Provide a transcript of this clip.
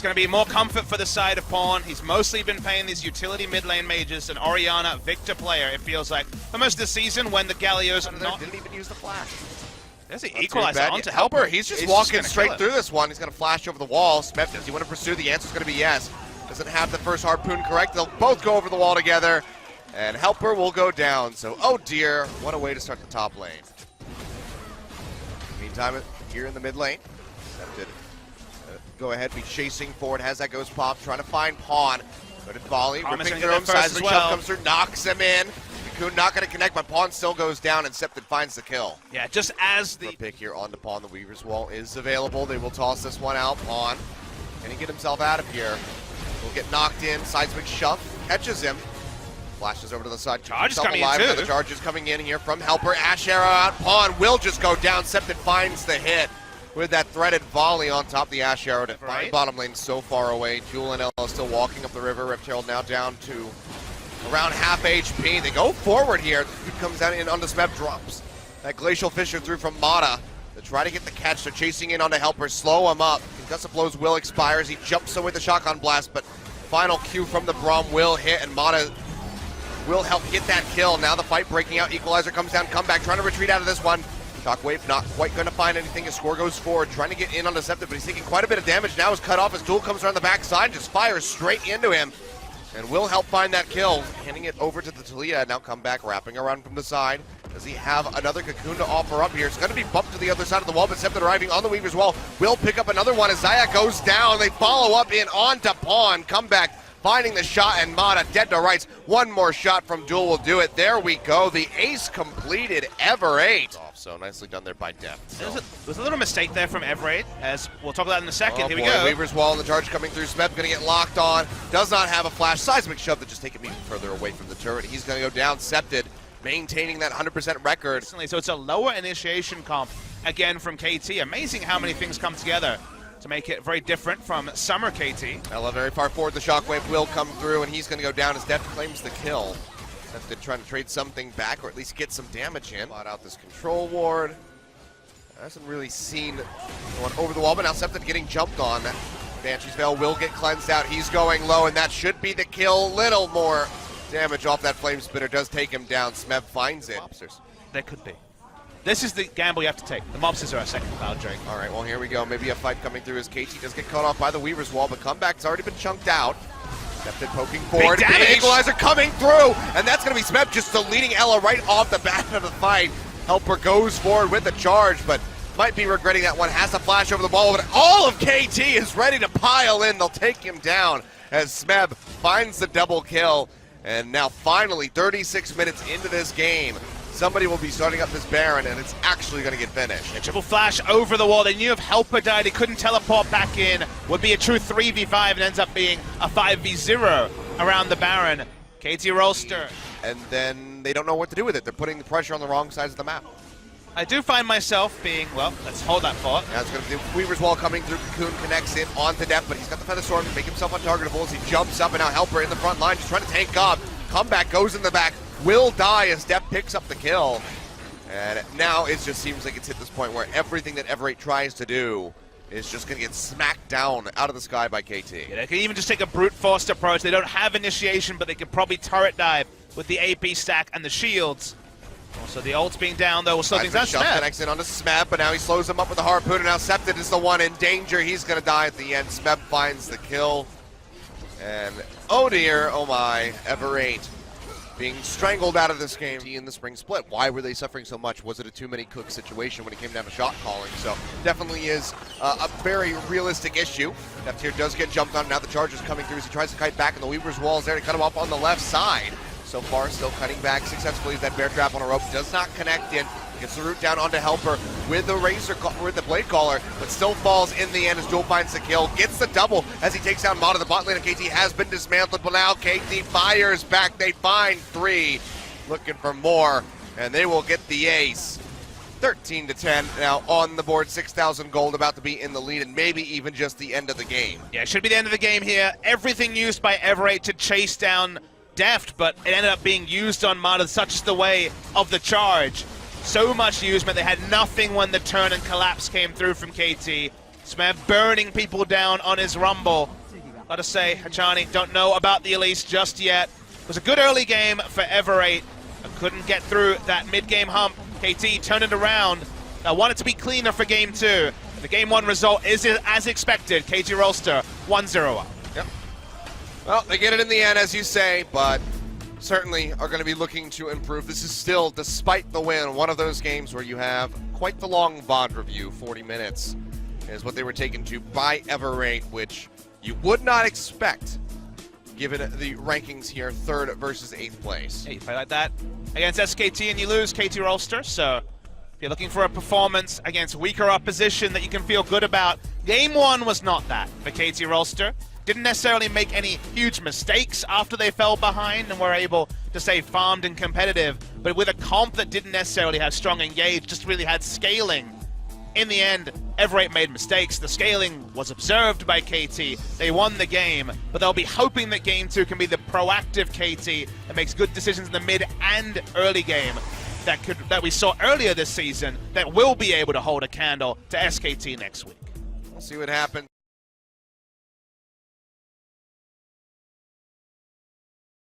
It's going to be more comfort for the side of Pawn. He's mostly been playing these utility mid lane mages, an Orianna Victor player, it feels like, for most of the season when the Gallios didn't even use the flash. There's the equalizer onto Helper. He's just walking straight through this one. He's going to flash over the wall. Smeb, does he want to pursue? The answer's going to be yes. Doesn't have the first harpoon correct. They'll both go over the wall together, and Helper will go down. So, oh dear, what a way to start the top lane. Meantime, here in the mid lane, Accepted. Go ahead, be chasing forward, has that ghost pop, trying to find Pawn. Good volley, ripping through him, seismic shove comes through, knocks him in. Cocoon not going to connect, but Pawn still goes down, and Septon finds the kill. Yeah, just as the pick here onto Pawn, the Weaver's Wall is available. They will toss this one out. Pawn, can he get himself out of here? Will get knocked in, seismic shove, catches him. Flashes over to the side. Charge is coming in too. The charge is coming in here from Helper. Ash arrow out. Pawn will just go down. Septon finds the hit with that threaded volley on top of the Ash arrow to find bottom lane so far away. Jewel and Ella still walking up the river. Rift Herald now down to around half HP. They go forward here. Dude comes down in onto Smeb, drops that Glacial Fissure through from Mata to try to get the catch. They're chasing in onto Helper, slow him up. Concussive Blows will expires. He jumps away with the shotgun blast, but final Q from the Braum will hit, and Mata will help get that kill. Now the fight breaking out. Equalizer comes down, comeback, trying to retreat out of this one. Shockwave not quite going to find anything. His score goes forward, trying to get in on Deceptive, but he's taking quite a bit of damage. Now is cut off as Duel comes around the backside, just fires straight into him, and will help find that kill. Handing it over to the Talia. Now come back, wrapping around from the side. Does he have another Cocoon to offer up here? It's going to be bumped to the other side of the wall, but Septon arriving on the Weaver's Wall will pick up another one as Zaya goes down. They follow up in onto Pawn. Comeback, finding the shot, and Mata dead to rights. One more shot from Duel will do it. There we go. The ace completed. Ever8. So nicely done there by Deft. So. There's a little mistake there from Ever8, as we'll talk about in a second. Here we go. Weaver's Wall and the charge coming through. Smeb going to get locked on. Does not have a flash. Seismic shove that just take him even further away from the turret. He's going to go down. Septed, maintaining that 100% record. So it's a lower initiation comp, again, from KT. Amazing how many things come together to make it very different from Summer KT. Ella very far forward. The Shockwave will come through, and he's going to go down as Deft claims the kill. Deft trying to trade something back, or at least get some damage in. Bought out this control ward. Hasn't really seen one over the wall, but now Septon getting jumped on. Banshee's Veil will get cleansed out. He's going low, and that should be the kill. Little more damage off that Flame Spitter does take him down. Smeb finds it. Mobsters. There could be. This is the gamble you have to take. The Mobsters are our second cloud drink. All right, well, here we go. Maybe a fight coming through as KT does get caught off by the Weaver's Wall, but comeback's already been chunked out. Septon poking forward. Big equalizer coming through, and that's going to be Smeb just deleting Ella right off the bat of the fight. Helper goes forward with the charge, but might be regretting that one. Has to flash over the ball, but all of KT is ready to pile in. They'll take him down as Smeb finds the double kill. And now finally, 36 minutes into this game, somebody will be starting up this Baron, and it's actually going to get finished. A triple flash over the wall. They knew if Helper died, he couldn't teleport back in. Would be a true 3v5 and ends up being a 5v0 around the Baron. KT Rolster. And then they don't know what to do with it. They're putting the pressure on the wrong sides of the map. I do find myself being, well, let's hold that thought. Now it's going to be Weaver's Wall coming through. Cocoon connects in onto Deft, but he's got the Feather Sword to make himself untargetable as he jumps up, and now Helper in the front line just trying to tank Gob. Comeback goes in the back, will die as Deft picks up the kill. And now it just seems like it's hit this point where everything that Ever8 tries to do is just going to get smacked down out of the sky by KT. Yeah, they can even just take a brute force approach. They don't have initiation, but they could probably turret dive with the AP stack and the shields. Also, the ult's being down, though, will slow things down. Smeb connects in onto Smeb, but now he slows him up with the harpoon, and now Septon is the one in danger. He's going to die at the end. Smeb finds the kill. And, oh dear, oh my, Ever8 being strangled out of this game in the spring split. Why were they suffering so much? Was it a too many cook situation when it came down to shot calling? So, definitely is a very realistic issue. Deft here does get jumped on. Now the charge is coming through as he tries to kite back, and the Weaver's Wall is there to cut him off on the left side. So far, still cutting back successfully as that bear trap on a rope does not connect in. Gets the root down onto Helper with the with the blade caller, but still falls in the end as Duel finds the kill. Gets the double as he takes down Mata. The bot lane of KT has been dismantled, but now KT fires back. They find 3, looking for more, and they will get the ace. 13-10 now on the board. 6,000 gold, about to be in the lead, and maybe even just the end of the game. Yeah, it should be the end of the game here. Everything used by Ever8 to chase down Deft, but it ended up being used on Mata. Such is the way of the charge. So much used, but they had nothing when the turn and collapse came through from KT. Smear burning people down on his Rumble. Gotta say, Hachani don't know about the Elise just yet. It was a good early game for Ever8, but couldn't get through that mid-game hump. KT turned it around. I want it to be cleaner for Game 2. The Game 1 result is as expected. KT Rolster 1-0 up. Yep. Well, they get it in the end, as you say, but certainly are going to be looking to improve. This is still, despite the win, one of those games where you have quite the long VOD review. 40 minutes is what they were taken to by Ever8, which you would not expect given the rankings here, 3rd versus 8th place. Yeah, you play like that against SKT and you lose, KT Rolster. So if you're looking for a performance against weaker opposition that you can feel good about, Game 1 was not that for KT Rolster. Didn't necessarily make any huge mistakes after they fell behind and were able to stay farmed and competitive, but with a comp that didn't necessarily have strong engage, just really had scaling. In the end, Ever8 made mistakes. The scaling was observed by KT. They won the game, but they'll be hoping that Game 2 can be the proactive KT that makes good decisions in the mid and early game that we saw earlier this season that will be able to hold a candle to SKT next week. We'll see what happens.